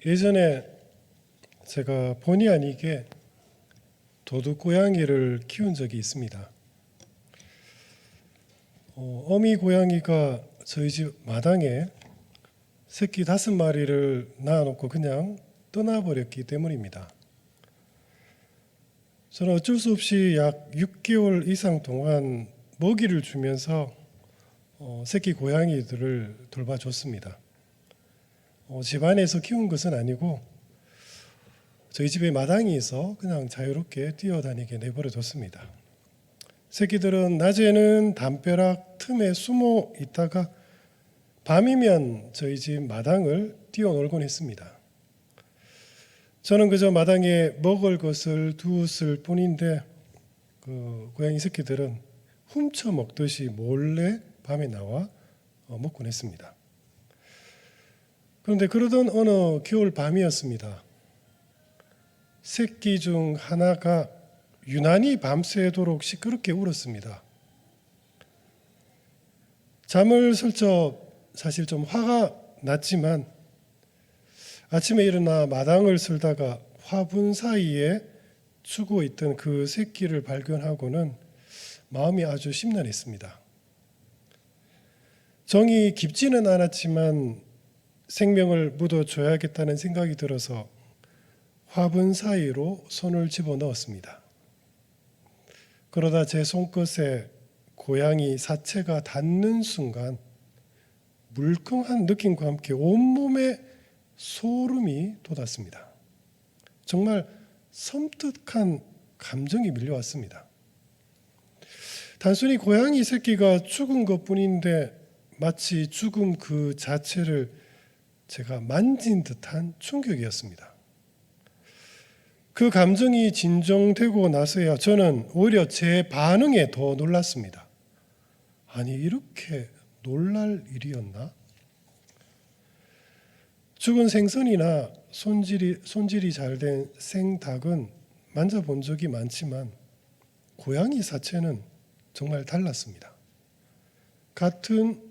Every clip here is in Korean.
예전에 제가 본의 아니게 도둑고양이를 키운 적이 있습니다. 어미 고양이가 저희 집 마당에 새끼 5마리를 낳아놓고 그냥 떠나버렸기 때문입니다. 저는 어쩔 수 없이 약 6개월 이상 동안 먹이를 주면서 새끼 고양이들을 돌봐줬습니다. 집안에서 키운 것은 아니고 저희 집에 마당이 있어 그냥 자유롭게 뛰어다니게 내버려뒀습니다. 새끼들은 낮에는 담벼락 틈에 숨어 있다가 밤이면 저희 집 마당을 뛰어놀곤 했습니다. 저는 그저 마당에 먹을 것을 두었을 뿐인데 그 고양이 새끼들은 훔쳐 먹듯이 몰래 밤에 나와 먹곤 했습니다. 그런데 그러던 어느 겨울 밤이었습니다. 새끼 중 하나가 유난히 밤새도록 시끄럽게 울었습니다. 잠을 슬쩍 사실 좀 화가 났지만 아침에 일어나 마당을 쓸다가 화분 사이에 죽어 있던 그 새끼를 발견하고는 마음이 아주 심란했습니다. 정이 깊지는 않았지만 생명을 묻어줘야겠다는 생각이 들어서 화분 사이로 손을 집어넣었습니다. 그러다 제 손끝에 고양이 사체가 닿는 순간 물컹한 느낌과 함께 온몸에 소름이 돋았습니다. 정말 섬뜩한 감정이 밀려왔습니다. 단순히 고양이 새끼가 죽은 것뿐인데 마치 죽음 그 자체를 제가 만진 듯한 충격이었습니다. 그 감정이 진정되고 나서야 저는 오히려 제 반응에 더 놀랐습니다. 아니, 이렇게 놀랄 일이었나? 죽은 생선이나 손질이 잘 된 생닭은 만져본 적이 많지만 고양이 사체는 정말 달랐습니다. 같은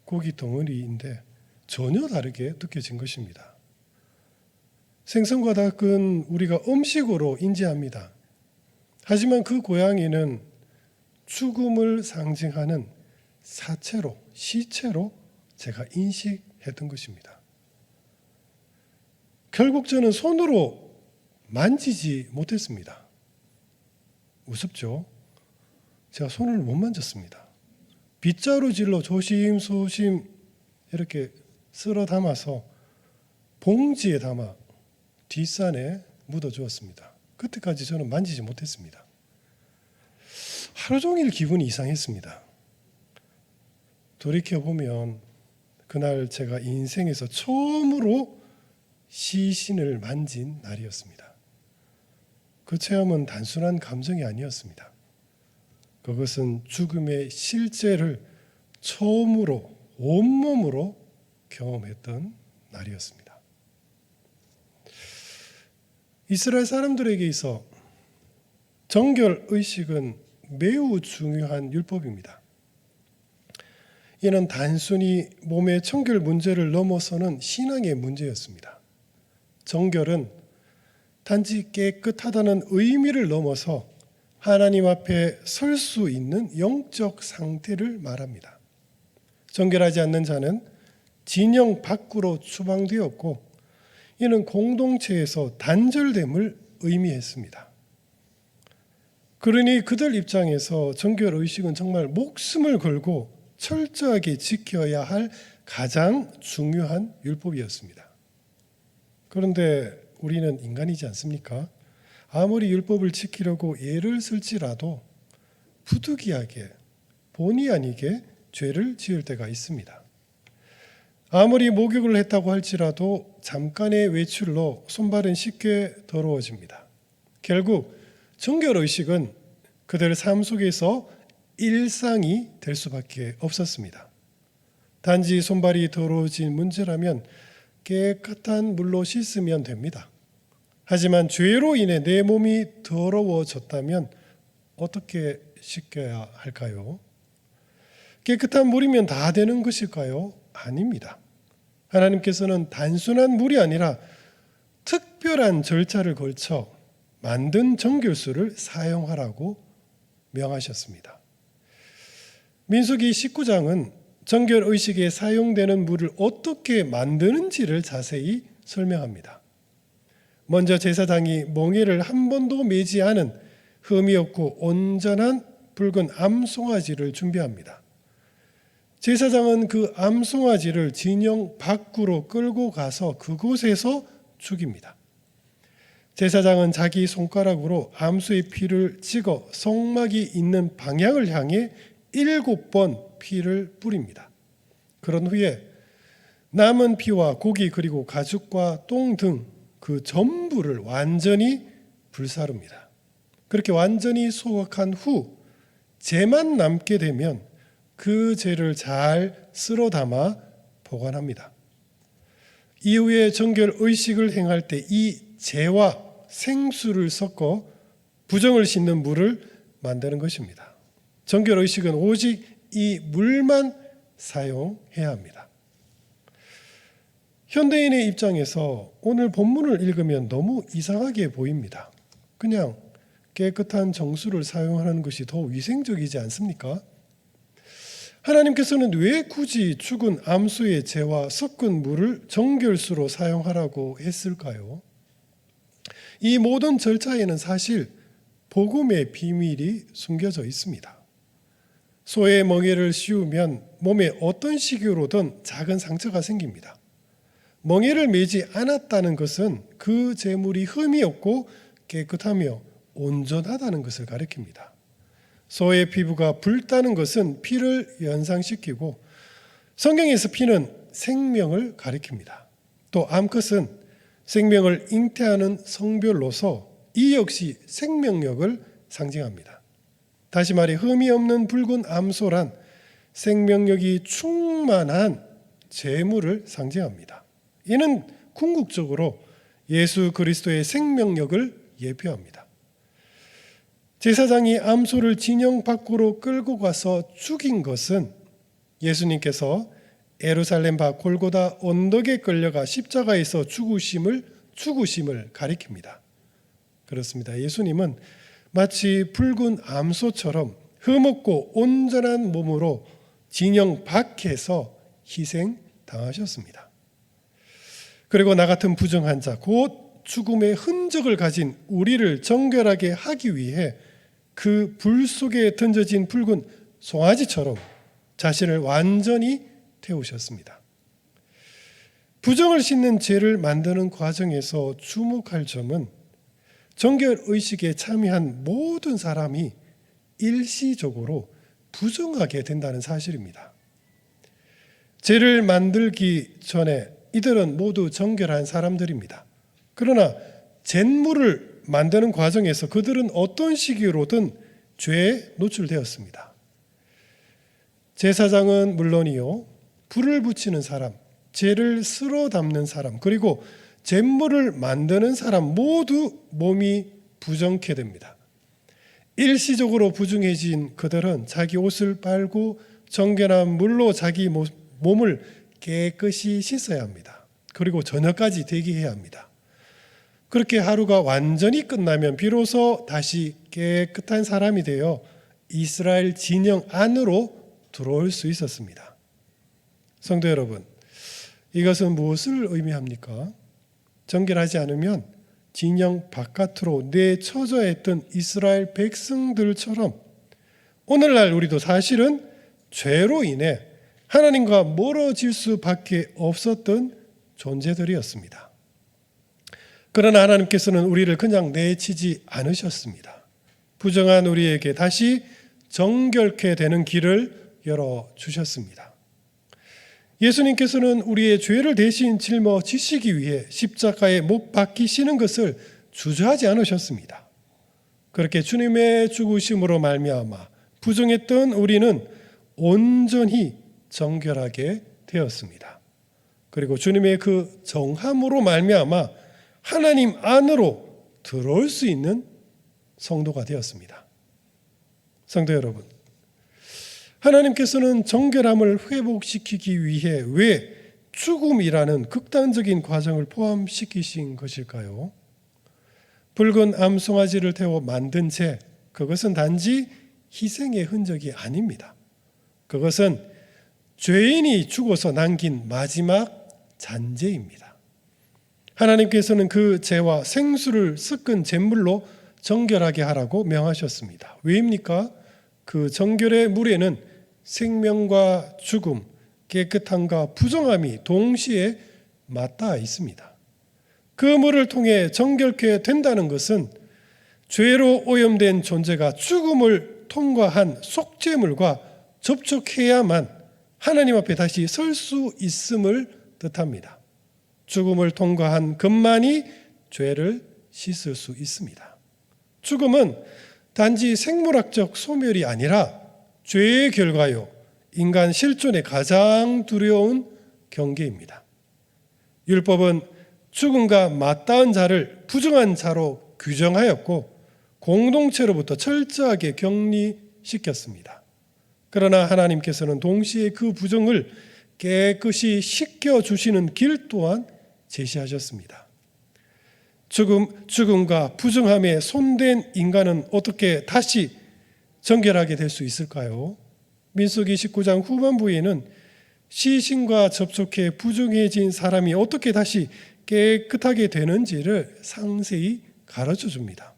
고기 덩어리인데 전혀 다르게 느껴진 것입니다. 생선과 닭은 우리가 음식으로 인지합니다. 하지만 그 고양이는 죽음을 상징하는 사체로, 시체로 제가 인식했던 것입니다. 결국 저는 손으로 만지지 못했습니다. 우습죠? 제가 손을 못 만졌습니다. 빗자루질로 조심조심 이렇게 쓸어 담아서 봉지에 담아 뒷산에 묻어주었습니다. 그때까지 저는 만지지 못했습니다. 하루 종일 기분이 이상했습니다. 돌이켜보면 그날 제가 인생에서 처음으로 시신을 만진 날이었습니다. 그 체험은 단순한 감정이 아니었습니다. 그것은 죽음의 실제를 처음으로 온몸으로 경험했던 날이었습니다. 이스라엘 사람들에게 있어 정결의식은 매우 중요한 율법입니다. 이는 단순히 몸의 청결 문제를 넘어서는 신앙의 문제였습니다. 정결은 단지 깨끗하다는 의미를 넘어서 하나님 앞에 설 수 있는 영적 상태를 말합니다. 정결하지 않는 자는 진영 밖으로 추방되었고 이는 공동체에서 단절됨을 의미했습니다. 그러니 그들 입장에서 정결의식은 정말 목숨을 걸고 철저하게 지켜야 할 가장 중요한 율법이었습니다. 그런데 우리는 인간이지 않습니까? 아무리 율법을 지키려고 애를 쓸지라도 부득이하게 본의 아니게 죄를 지을 때가 있습니다. 아무리 목욕을 했다고 할지라도 잠깐의 외출로 손발은 쉽게 더러워집니다. 결국 정결의식은 그들의 삶 속에서 일상이 될 수밖에 없었습니다. 단지 손발이 더러워진 문제라면 깨끗한 물로 씻으면 됩니다. 하지만 죄로 인해 내 몸이 더러워졌다면 어떻게 씻겨야 할까요? 깨끗한 물이면 다 되는 것일까요? 아닙니다. 하나님께서는 단순한 물이 아니라 특별한 절차를 걸쳐 만든 정결수를 사용하라고 명하셨습니다. 민수기 19장은 정결의식에 사용되는 물을 어떻게 만드는지를 자세히 설명합니다. 먼저 제사장이 멍에를 한 번도 매지 않은 흠이 없고 온전한 붉은 암송아지를 준비합니다. 제사장은 그 암송아지를 진영 밖으로 끌고 가서 그곳에서 죽입니다. 제사장은 자기 손가락으로 암수의 피를 찍어 성막이 있는 방향을 향해 7번 피를 뿌립니다. 그런 후에 남은 피와 고기 그리고 가죽과 똥 등 그 전부를 완전히 불사릅니다. 그렇게 완전히 소각한 후 재만 남게 되면 그 재를 잘 쓸어 담아 보관합니다. 이후에 정결 의식을 행할 때 이 재와 생수를 섞어 부정을 씻는 물을 만드는 것입니다. 정결 의식은 오직 이 물만 사용해야 합니다. 현대인의 입장에서 오늘 본문을 읽으면 너무 이상하게 보입니다. 그냥 깨끗한 정수를 사용하는 것이 더 위생적이지 않습니까? 하나님께서는 왜 굳이 죽은 암수의 재와 섞은 물을 정결수로 사용하라고 했을까요? 이 모든 절차에는 사실 복음의 비밀이 숨겨져 있습니다. 소의 멍에를 씌우면 몸에 어떤 식으로든 작은 상처가 생깁니다. 멍에를 매지 않았다는 것은 그 재물이 흠이 없고 깨끗하며 온전하다는 것을 가리킵니다. 소의 피부가 붉다는 것은 피를 연상시키고 성경에서 피는 생명을 가리킵니다. 또 암컷은 생명을 잉태하는 성별로서 이 역시 생명력을 상징합니다. 다시 말해 흠이 없는 붉은 암소란 생명력이 충만한 재물을 상징합니다. 이는 궁극적으로 예수 그리스도의 생명력을 예표합니다. 제사장이 암소를 진영 밖으로 끌고 가서 죽인 것은 예수님께서 예루살렘 밖 골고다 언덕에 끌려가 십자가에서 죽으심을 가리킵니다. 그렇습니다. 예수님은 마치 붉은 암소처럼 흠없고 온전한 몸으로 진영 밖에서 희생당하셨습니다. 그리고 나 같은 부정한 자, 곧 죽음의 흔적을 가진 우리를 정결하게 하기 위해 그 불 속에 던져진 붉은 송아지처럼 자신을 완전히 태우셨습니다. 부정을 씻는 죄를 만드는 과정에서 주목할 점은 정결의식에 참여한 모든 사람이 일시적으로 부정하게 된다는 사실입니다. 죄를 만들기 전에 이들은 모두 정결한 사람들입니다. 그러나 잿물을 만드는 과정에서 그들은 어떤 시기로든 죄에 노출되었습니다. 제사장은 물론이요, 불을 붙이는 사람, 죄를 쓸어 담는 사람, 그리고 잿물을 만드는 사람 모두 몸이 부정케 됩니다. 일시적으로 부정해진 그들은 자기 옷을 빨고 정결한 물로 자기 몸을 깨끗이 씻어야 합니다. 그리고 저녁까지 대기해야 합니다. 그렇게 하루가 완전히 끝나면 비로소 다시 깨끗한 사람이 되어 이스라엘 진영 안으로 들어올 수 있었습니다. 성도 여러분, 이것은 무엇을 의미합니까? 정결하지 않으면 진영 바깥으로 내쳐져 있던 이스라엘 백성들처럼 오늘날 우리도 사실은 죄로 인해 하나님과 멀어질 수밖에 없었던 존재들이었습니다. 그러나 하나님께서는 우리를 그냥 내치지 않으셨습니다. 부정한 우리에게 다시 정결케 되는 길을 열어주셨습니다. 예수님께서는 우리의 죄를 대신 짊어지시기 위해 십자가에 못 박히시는 것을 주저하지 않으셨습니다. 그렇게 주님의 죽으심으로 말미암아 부정했던 우리는 온전히 정결하게 되었습니다. 그리고 주님의 그 정함으로 말미암아 하나님 안으로 들어올 수 있는 성도가 되었습니다. 성도 여러분, 하나님께서는 정결함을 회복시키기 위해 왜 죽음이라는 극단적인 과정을 포함시키신 것일까요? 붉은 암송아지를 태워 만든 죄, 그것은 단지 희생의 흔적이 아닙니다. 그것은 죄인이 죽어서 남긴 마지막 잔재입니다. 하나님께서는 그 죄와 생수를 섞은 제물로 정결하게 하라고 명하셨습니다. 왜입니까? 그 정결의 물에는 생명과 죽음, 깨끗함과 부정함이 동시에 맞닿아 있습니다. 그 물을 통해 정결케 된다는 것은 죄로 오염된 존재가 죽음을 통과한 속죄물과 접촉해야만 하나님 앞에 다시 설 수 있음을 뜻합니다. 죽음을 통과한 것만이 죄를 씻을 수 있습니다. 죽음은 단지 생물학적 소멸이 아니라 죄의 결과요, 인간 실존의 가장 두려운 경계입니다. 율법은 죽음과 맞닿은 자를 부정한 자로 규정하였고 공동체로부터 철저하게 격리시켰습니다. 그러나 하나님께서는 동시에 그 부정을 깨끗이 씻겨주시는 길 또한 제시하셨습니다. 죽음과 부정함에 손댄 인간은 어떻게 다시 정결하게 될 수 있을까요? 민수기 19장 후반부에는 시신과 접촉해 부정해진 사람이 어떻게 다시 깨끗하게 되는지를 상세히 가르쳐 줍니다.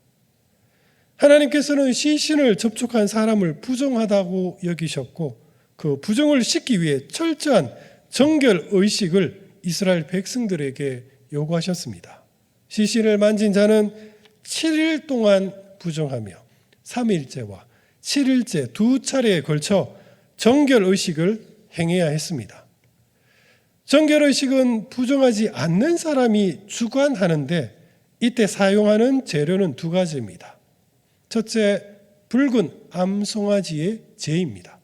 하나님께서는 시신을 접촉한 사람을 부정하다고 여기셨고 그 부정을 씻기 위해 철저한 정결 의식을 이스라엘 백성들에게 요구하셨습니다. 시신을 만진 자는 7일 동안 부정하며 3일째와 7일째 두 차례에 걸쳐 정결 의식을 행해야 했습니다. 정결 의식은 부정하지 않는 사람이 주관하는데 이때 사용하는 재료는 두 가지입니다. 첫째, 붉은 암송아지의 제입니다.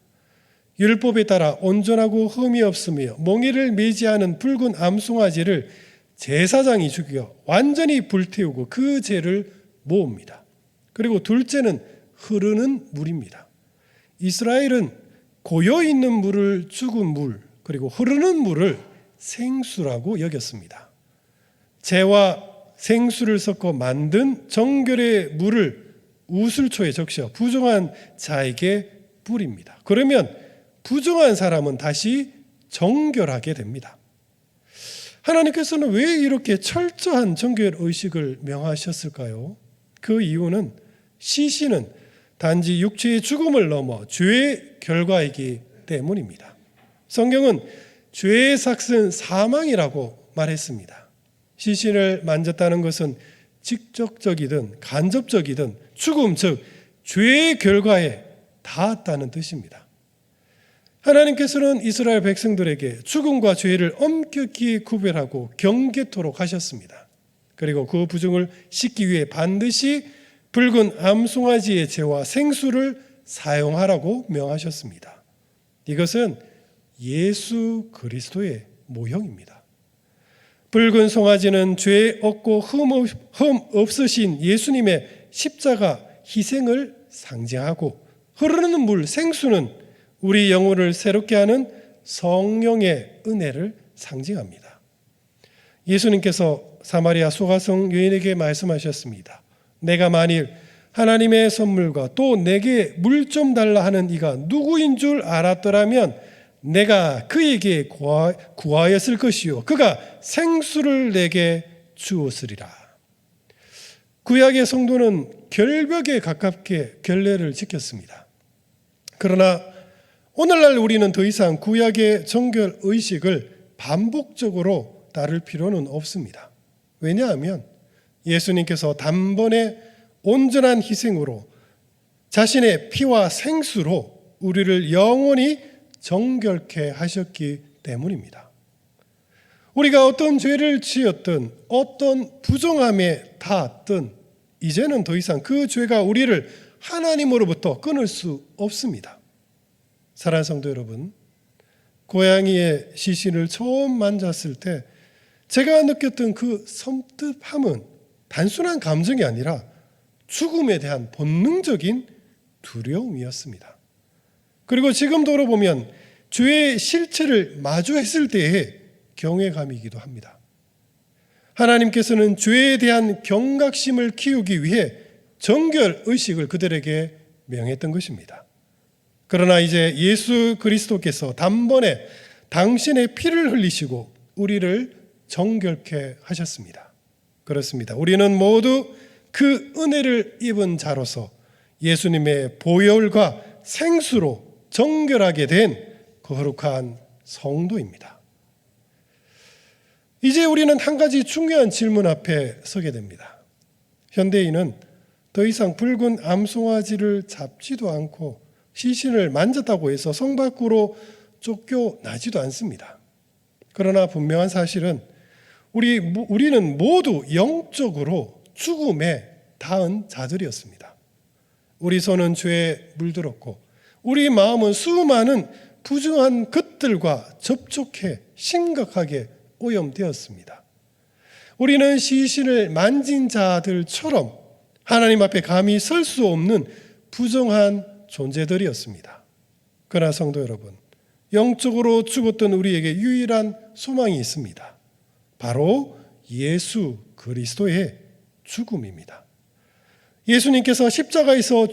율법에 따라 온전하고 흠이 없으며 몽에를 매지 않은 붉은 암송아지를 제사장이 죽여 완전히 불태우고 그 죄를 모읍니다. 그리고 둘째는 흐르는 물입니다. 이스라엘은 고여있는 물을 죽은 물, 그리고 흐르는 물을 생수라고 여겼습니다. 재와 생수를 섞어 만든 정결의 물을 우슬초에 적셔 부정한 자에게 뿌립니다. 그러면 부정한 사람은 다시 정결하게 됩니다. 하나님께서는 왜 이렇게 철저한 정결 의식을 명하셨을까요? 그 이유는 시신은 단지 육체의 죽음을 넘어 죄의 결과이기 때문입니다. 성경은 죄의 삭은 사망이라고 말했습니다. 시신을 만졌다는 것은 직접적이든 간접적이든 죽음, 즉 죄의 결과에 닿았다는 뜻입니다. 하나님께서는 이스라엘 백성들에게 죽음과 죄를 엄격히 구별하고 경계토록 하셨습니다. 그리고 그 부정을 씻기 위해 반드시 붉은 암송아지의 재와 생수를 사용하라고 명하셨습니다. 이것은 예수 그리스도의 모형입니다. 붉은 송아지는 죄 없고 흠 없으신 예수님의 십자가 희생을 상징하고 흐르는 물 생수는 우리 영혼을 새롭게 하는 성령의 은혜를 상징합니다. 예수님께서 사마리아 소가성 여인에게 말씀하셨습니다. 내가 만일 하나님의 선물과 또 내게 물 좀 달라 하는 이가 누구인 줄 알았더라면 내가 그에게 구하였을 것이요 그가 생수를 내게 주었으리라. 구약의 성도는 결벽에 가깝게 결례를 지켰습니다. 그러나 오늘날 우리는 더 이상 구약의 정결 의식을 반복적으로 따를 필요는 없습니다. 왜냐하면 예수님께서 단번에 온전한 희생으로 자신의 피와 생수로 우리를 영원히 정결케 하셨기 때문입니다. 우리가 어떤 죄를 지었든 어떤 부정함에 닿았든 이제는 더 이상 그 죄가 우리를 하나님으로부터 끊을 수 없습니다. 사랑하는 성도 여러분, 고양이의 시신을 처음 만졌을 때 제가 느꼈던 그 섬뜩함은 단순한 감정이 아니라 죽음에 대한 본능적인 두려움이었습니다. 그리고 지금 돌아보면 죄의 실체를 마주했을 때에 경외감이기도 합니다. 하나님께서는 죄에 대한 경각심을 키우기 위해 정결 의식을 그들에게 명했던 것입니다. 그러나 이제 예수 그리스도께서 단번에 당신의 피를 흘리시고 우리를 정결케 하셨습니다. 그렇습니다. 우리는 모두 그 은혜를 입은 자로서 예수님의 보혈과 생수로 정결하게 된 거룩한 성도입니다. 이제 우리는 한 가지 중요한 질문 앞에 서게 됩니다. 현대인은 더 이상 붉은 암송아지를 잡지도 않고 시신을 만졌다고 해서 성 밖으로 쫓겨나지도 않습니다. 그러나 분명한 사실은 우리는 모두 영적으로 죽음에 닿은 자들이었습니다. 우리 손은 죄에 물들었고 우리 마음은 수많은 부정한 것들과 접촉해 심각하게 오염되었습니다. 우리는 시신을 만진 자들처럼 하나님 앞에 감히 설 수 없는 부정한 존재들이었습니다. 그러나 성도 여러분, 영적으로 죽었던 우리에게 유일한 소망이 있습니다. 바로 예수 그리스도의 죽음입니다. 예수님께서 십자가에서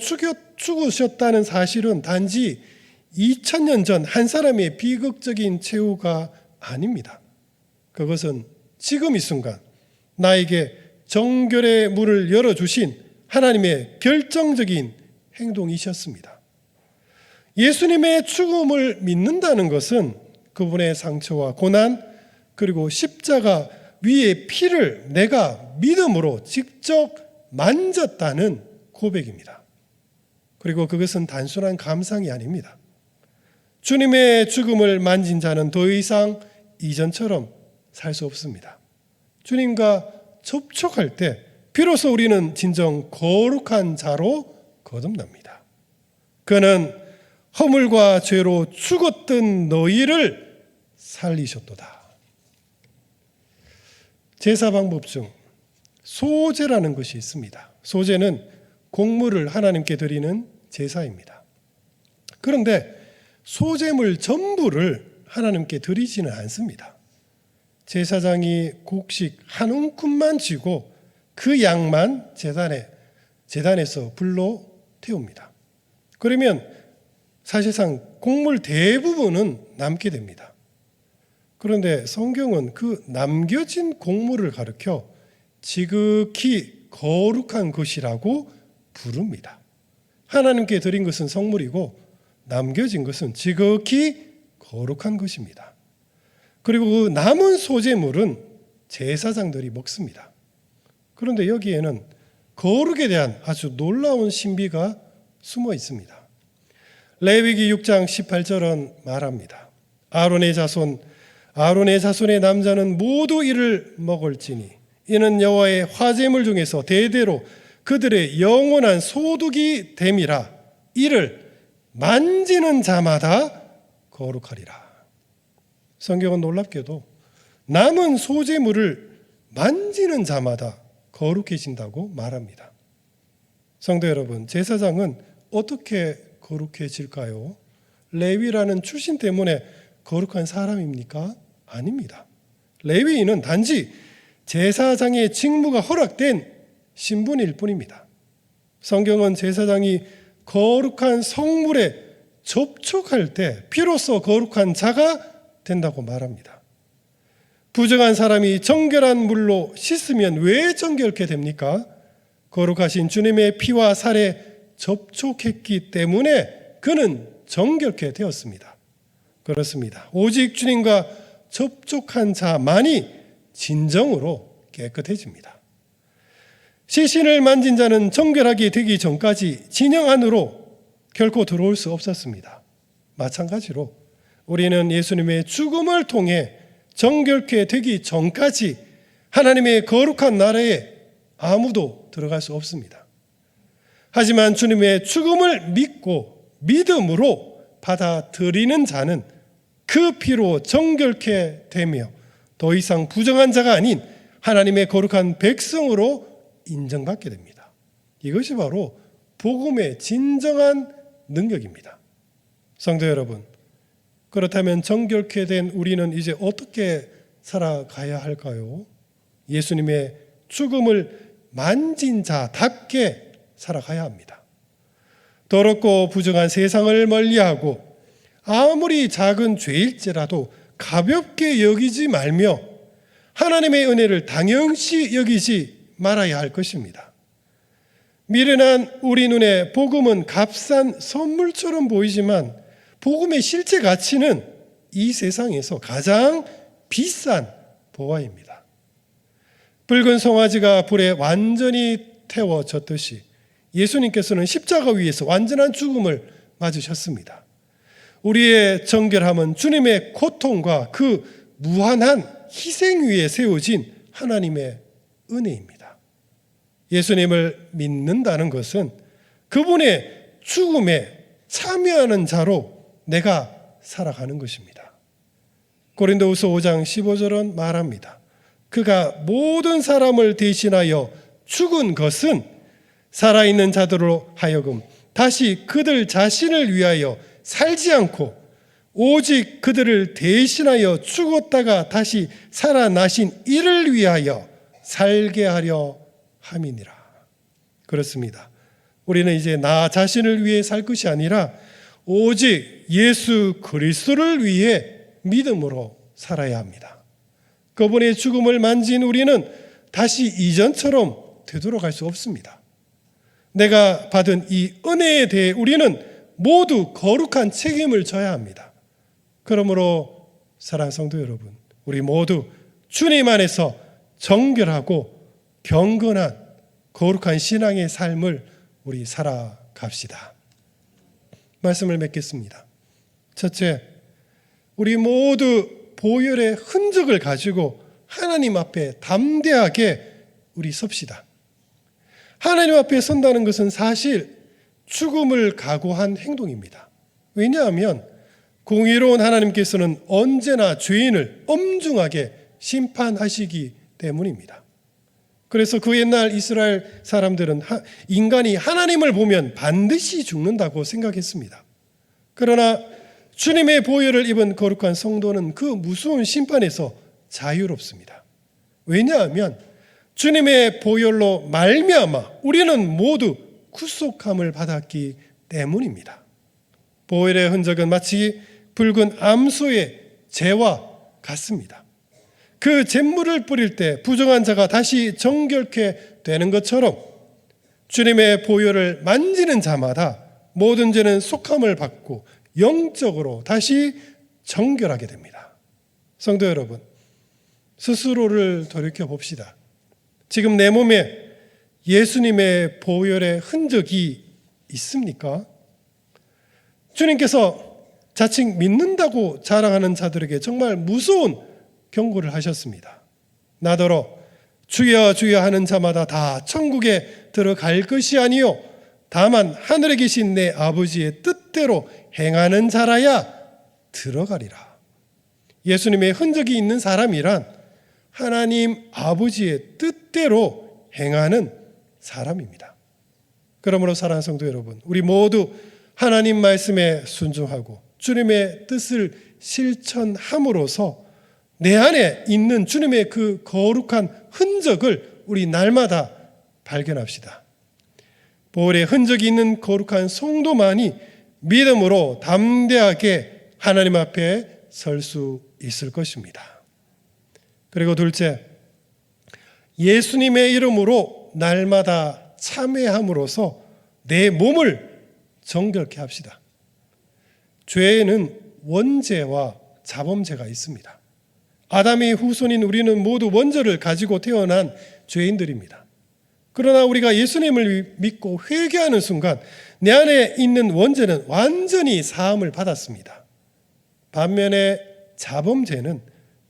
죽으셨다는 사실은 단지 2000년 전 한 사람의 비극적인 최후가 아닙니다. 그것은 지금 이 순간 나에게 정결의 문을 열어주신 하나님의 결정적인 행동이셨습니다. 예수님의 죽음을 믿는다는 것은 그분의 상처와 고난 그리고 십자가 위의 피를 내가 믿음으로 직접 만졌다는 고백입니다. 그리고 그것은 단순한 감상이 아닙니다. 주님의 죽음을 만진 자는 더 이상 이전처럼 살 수 없습니다. 주님과 접촉할 때 비로소 우리는 진정 거룩한 자로 거듭납니다. 그는 허물과 죄로 죽었던 너희를 살리셨도다. 제사 방법 중 소제라는 것이 있습니다. 소제는 곡물을 하나님께 드리는 제사입니다. 그런데 소제물 전부를 하나님께 드리지는 않습니다. 제사장이 곡식 한 움큼만 쥐고 그 양만 제단에서 불로 태웁니다. 그러면 사실상 곡물 대부분은 남게 됩니다. 그런데 성경은 그 남겨진 곡물을 가리켜 지극히 거룩한 것이라고 부릅니다. 하나님께 드린 것은 성물이고 남겨진 것은 지극히 거룩한 것입니다. 그리고 그 남은 소재물은 제사장들이 먹습니다. 그런데 여기에는 거룩에 대한 아주 놀라운 신비가 숨어 있습니다. 레위기 6장 18절은 말합니다. 아론의 자손의 남자는 모두 이를 먹을지니 이는 여호와의 화제물 중에서 대대로 그들의 영원한 소득이 됨이라. 이를 만지는 자마다 거룩하리라. 성경은 놀랍게도 남은 소재물을 만지는 자마다 거룩해진다고 말합니다. 성도 여러분, 제사장은 어떻게 거룩해질까요? 레위라는 출신 때문에 거룩한 사람입니까? 아닙니다. 레위인은 단지 제사장의 직무가 허락된 신분일 뿐입니다. 성경은 제사장이 거룩한 성물에 접촉할 때 비로소 거룩한 자가 된다고 말합니다. 부정한 사람이 정결한 물로 씻으면 왜 정결케 됩니까? 거룩하신 주님의 피와 살에 접촉했기 때문에 그는 정결케 되었습니다. 그렇습니다. 오직 주님과 접촉한 자만이 진정으로 깨끗해집니다. 시신을 만진 자는 정결하게 되기 전까지 진영 안으로 결코 들어올 수 없었습니다. 마찬가지로 우리는 예수님의 죽음을 통해 정결케 되기 전까지 하나님의 거룩한 나라에 아무도 들어갈 수 없습니다. 하지만 주님의 죽음을 믿고 믿음으로 받아들이는 자는 그 피로 정결케 되며 더 이상 부정한 자가 아닌 하나님의 거룩한 백성으로 인정받게 됩니다. 이것이 바로 복음의 진정한 능력입니다. 성도 여러분, 그렇다면 정결케 된 우리는 이제 어떻게 살아가야 할까요? 예수님의 죽음을 만진 자답게 살아가야 합니다. 더럽고 부정한 세상을 멀리하고 아무리 작은 죄일지라도 가볍게 여기지 말며 하나님의 은혜를 당연시 여기지 말아야 할 것입니다. 미련한 우리 눈에 복음은 값싼 선물처럼 보이지만 복음의 실제 가치는 이 세상에서 가장 비싼 보화입니다. 붉은 송아지가 불에 완전히 태워졌듯이 예수님께서는 십자가 위에서 완전한 죽음을 맞으셨습니다. 우리의 정결함은 주님의 고통과 그 무한한 희생 위에 세워진 하나님의 은혜입니다. 예수님을 믿는다는 것은 그분의 죽음에 참여하는 자로 내가 살아가는 것입니다. 고린도후서 5장 15절은 말합니다. 그가 모든 사람을 대신하여 죽은 것은 살아있는 자들로 하여금 다시 그들 자신을 위하여 살지 않고 오직 그들을 대신하여 죽었다가 다시 살아나신 이를 위하여 살게 하려 함이니라. 그렇습니다. 우리는 이제 나 자신을 위해 살 것이 아니라 오직 예수 그리스도를 위해 믿음으로 살아야 합니다. 그분의 죽음을 만진 우리는 다시 이전처럼 되돌아갈 수 없습니다. 내가 받은 이 은혜에 대해 우리는 모두 거룩한 책임을 져야 합니다. 그러므로 사랑하는 성도 여러분, 우리 모두 주님 안에서 정결하고 경건한 거룩한 신앙의 삶을 우리 살아갑시다. 말씀을 맺겠습니다. 첫째, 우리 모두 보혈의 흔적을 가지고 하나님 앞에 담대하게 우리 섭시다. 하나님 앞에 선다는 것은 사실 죽음을 각오한 행동입니다. 왜냐하면 공의로운 하나님께서는 언제나 죄인을 엄중하게 심판하시기 때문입니다. 그래서 그 옛날 이스라엘 사람들은 인간이 하나님을 보면 반드시 죽는다고 생각했습니다. 그러나 주님의 보혈을 입은 거룩한 성도는 그 무서운 심판에서 자유롭습니다. 왜냐하면 주님의 보혈로 말미암아 우리는 모두 구속함을 받았기 때문입니다. 보혈의 흔적은 마치 붉은 암소의 재와 같습니다. 그 잿물을 뿌릴 때 부정한 자가 다시 정결케 되는 것처럼 주님의 보혈을 만지는 자마다 모든 죄는 속함을 받고 영적으로 다시 정결하게 됩니다. 성도 여러분, 스스로를 돌이켜 봅시다. 지금 내 몸에 예수님의 보혈의 흔적이 있습니까? 주님께서 자칭 믿는다고 자랑하는 자들에게 정말 무서운 경고를 하셨습니다. 나더러 주여 주여 하는 자마다 다 천국에 들어갈 것이 아니요 다만 하늘에 계신 내 아버지의 뜻대로 행하는 자라야 들어가리라. 예수님의 흔적이 있는 사람이란 하나님 아버지의 뜻대로 행하는 사람입니다. 그러므로 사랑하는 성도 여러분, 우리 모두 하나님 말씀에 순종하고 주님의 뜻을 실천함으로써 내 안에 있는 주님의 그 거룩한 흔적을 우리 날마다 발견합시다. 보혈의 흔적이 있는 거룩한 성도만이 믿음으로 담대하게 하나님 앞에 설 수 있을 것입니다. 그리고 둘째, 예수님의 이름으로 날마다 참회함으로써 내 몸을 정결케 합시다. 죄에는 원죄와 자범죄가 있습니다. 아담의 후손인 우리는 모두 원죄를 가지고 태어난 죄인들입니다. 그러나 우리가 예수님을 믿고 회개하는 순간 내 안에 있는 원죄는 완전히 사함을 받았습니다. 반면에 자범죄는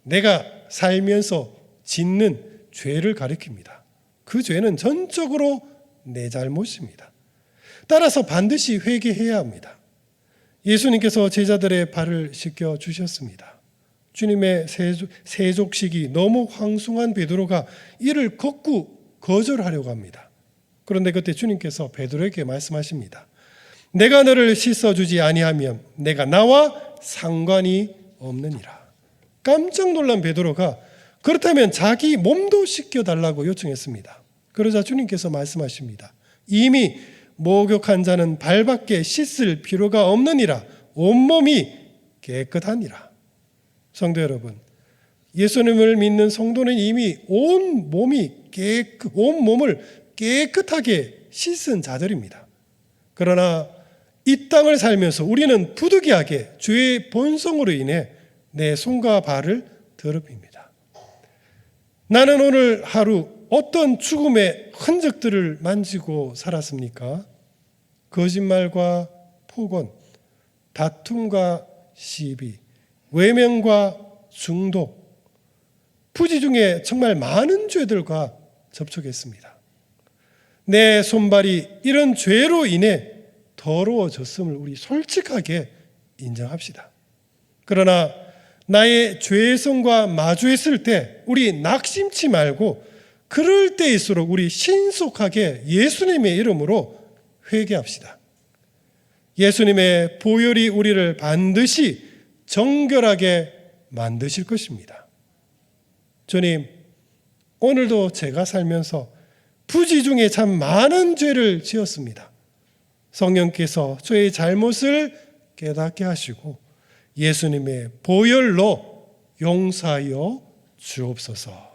내가 살면서 짓는 죄를 가리킵니다. 그 죄는 전적으로 내 잘못입니다. 따라서 반드시 회개해야 합니다. 예수님께서 제자들의 발을 씻겨 주셨습니다. 주님의 세족식이 너무 황송한 베드로가 이를 거절하려고 합니다. 그런데 그때 주님께서 베드로에게 말씀하십니다. 내가 너를 씻어주지 아니하면 내가 나와 상관이 없느니라. 깜짝 놀란 베드로가 그렇다면 자기 몸도 씻겨달라고 요청했습니다. 그러자 주님께서 말씀하십니다. 이미 목욕한 자는 발밖에 씻을 필요가 없느니라. 온몸이 깨끗하니라. 성도 여러분, 예수님을 믿는 성도는 이미 온 몸을 깨끗하게 씻은 자들입니다. 그러나 이 땅을 살면서 우리는 부득이하게 죄의 본성으로 인해 내 손과 발을 더럽힙니다. 나는 오늘 하루 어떤 죽음의 흔적들을 만지고 살았습니까? 거짓말과 폭언, 다툼과 시비, 외면과 중독, 부지 중에 정말 많은 죄들과 접촉했습니다. 내 손발이 이런 죄로 인해 더러워졌음을 우리 솔직하게 인정합시다. 그러나 나의 죄성과 마주했을 때 우리 낙심치 말고 그럴 때일수록 우리 신속하게 예수님의 이름으로 회개합시다. 예수님의 보혈이 우리를 반드시 정결하게 만드실 것입니다. 주님, 오늘도 제가 살면서 부지 중에 참 많은 죄를 지었습니다. 성령께서 저의 잘못을 깨닫게 하시고 예수님의 보혈로 용서하여 주옵소서.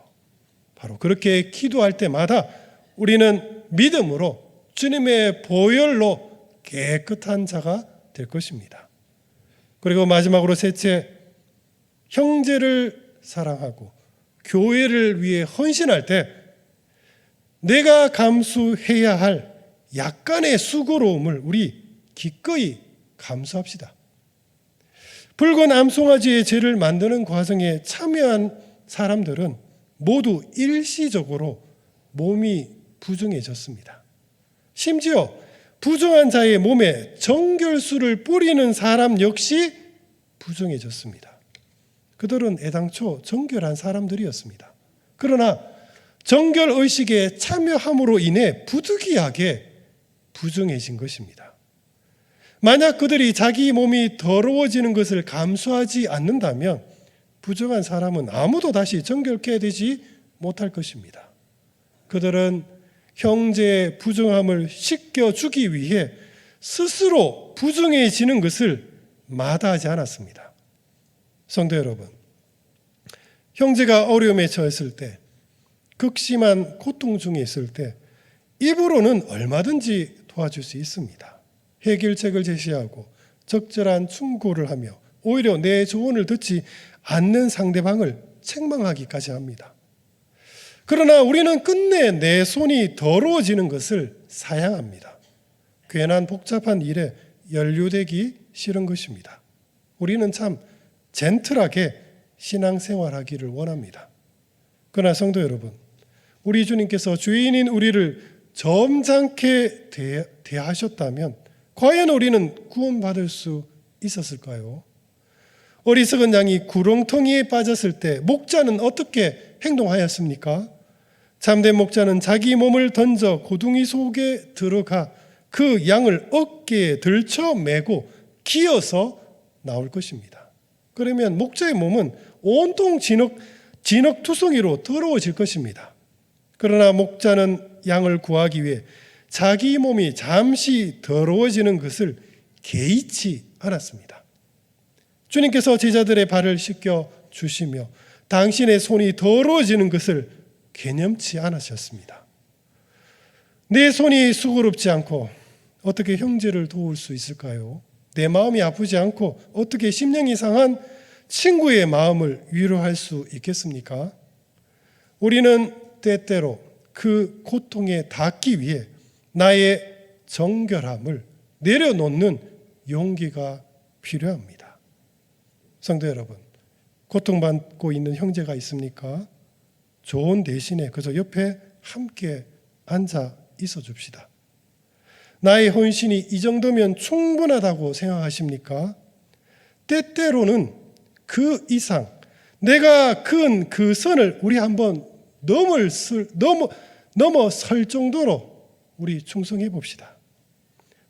바로 그렇게 기도할 때마다 우리는 믿음으로 주님의 보혈로 깨끗한 자가 될 것입니다. 그리고 마지막으로 셋째, 형제를 사랑하고 교회를 위해 헌신할 때 내가 감수해야 할 약간의 수고로움을 우리 기꺼이 감수합시다. 붉은 암송아지의 죄를 만드는 과정에 참여한 사람들은 모두 일시적으로 몸이 부정해졌습니다. 심지어 부정한 자의 몸에 정결수를 뿌리는 사람 역시 부정해졌습니다. 그들은 애당초 정결한 사람들이었습니다. 그러나 정결의식에 참여함으로 인해 부득이하게 부정해진 것입니다. 만약 그들이 자기 몸이 더러워지는 것을 감수하지 않는다면 부정한 사람은 아무도 다시 정결케 되지 못할 것입니다. 그들은 형제의 부정함을 씻겨주기 위해 스스로 부정해지는 것을 마다하지 않았습니다. 성도 여러분, 형제가 어려움에 처했을 때, 극심한 고통 중에 있을 때 입으로는 얼마든지 도와줄 수 있습니다. 해결책을 제시하고 적절한 충고를 하며 오히려 내 조언을 듣지 않는 상대방을 책망하기까지 합니다. 그러나 우리는 끝내 내 손이 더러워지는 것을 사양합니다. 괜한 복잡한 일에 연루되기 싫은 것입니다. 우리는 참 젠틀하게 신앙생활하기를 원합니다. 그러나 성도 여러분, 우리 주님께서 죄인인 우리를 점잖게 대하셨다면 과연 우리는 구원받을 수 있었을까요? 어리석은 양이 구렁텅이에 빠졌을 때 목자는 어떻게 행동하였습니까? 참된 목자는 자기 몸을 던져 고둥이 속에 들어가 그 양을 어깨에 들쳐 메고 기어서 나올 것입니다. 그러면 목자의 몸은 온통 진흙투성이로 더러워질 것입니다. 그러나 목자는 양을 구하기 위해 자기 몸이 잠시 더러워지는 것을 개의치 않았습니다. 주님께서 제자들의 발을 씻겨 주시며 당신의 손이 더러워지는 것을 개념치 않으셨습니다. 내 손이 수고롭지 않고 어떻게 형제를 도울 수 있을까요? 내 마음이 아프지 않고 어떻게 심령이 상한 친구의 마음을 위로할 수 있겠습니까? 우리는 때때로 그 고통에 닿기 위해 나의 정결함을 내려놓는 용기가 필요합니다. 성도 여러분, 고통받고 있는 형제가 있습니까? 조언 대신에 그저 옆에 함께 앉아 있어 줍시다. 나의 헌신이 이 정도면 충분하다고 생각하십니까? 때때로는 그 이상 내가 그은 그 선을 우리 한번 넘어설 정도로 우리 충성해 봅시다.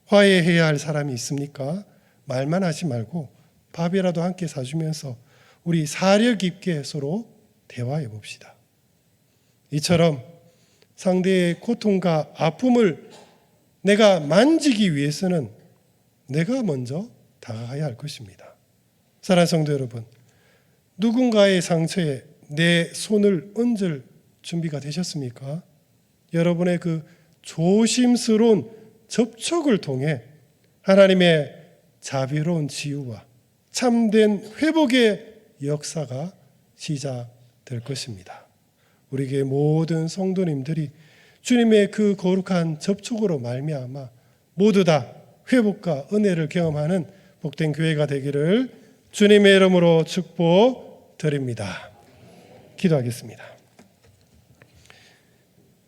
화해해야 할 사람이 있습니까? 말만 하지 말고 밥이라도 함께 사주면서 우리 사려 깊게 서로 대화해 봅시다. 이처럼 상대의 고통과 아픔을 내가 만지기 위해서는 내가 먼저 다가가야 할 것입니다. 사랑하는 성도 여러분, 누군가의 상처에 내 손을 얹을 준비가 되셨습니까? 여러분의 그 조심스러운 접촉을 통해 하나님의 자비로운 치유와 참된 회복의 역사가 시작될 것입니다. 우리에게 모든 성도님들이 주님의 그 거룩한 접촉으로 말미암아 모두 다 회복과 은혜를 경험하는 복된 교회가 되기를 주님의 이름으로 축복드립니다. 기도하겠습니다.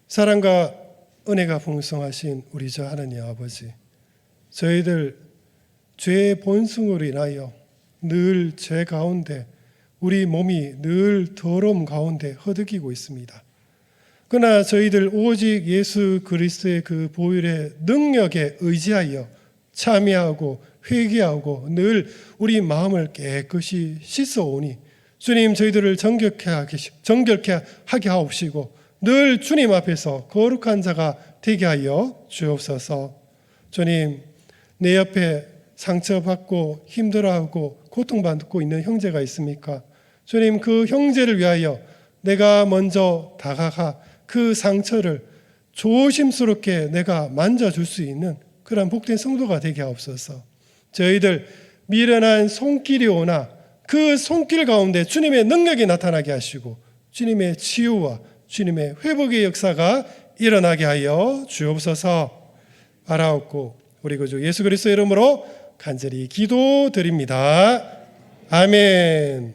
사랑과 은혜가 풍성하신 우리 주 하나님 아버지, 저희들 죄의 본성으로 인하여 늘 죄 가운데 우리 몸이 늘 더러움 가운데 허덕이고 있습니다. 그러나 저희들 오직 예수 그리스도의 그 보혈의 능력에 의지하여 참여하고 회개하고 늘 우리 마음을 깨끗이 씻어오니 주님 저희들을 정결케 하게 하옵시고 늘 주님 앞에서 거룩한 자가 되게 하여 주옵소서. 주님, 내 옆에 상처받고 힘들어하고 고통받고 있는 형제가 있습니까? 주님, 그 형제를 위하여 내가 먼저 다가가 그 상처를 조심스럽게 내가 만져줄 수 있는 그런 복된 성도가 되게 하옵소서. 저희들 미련한 손길이 오나 그 손길 가운데 주님의 능력이 나타나게 하시고 주님의 치유와 주님의 회복의 역사가 일어나게 하여 주옵소서. 알아옵고 우리 구주 예수 그리스도 이름으로 간절히 기도드립니다. 아멘.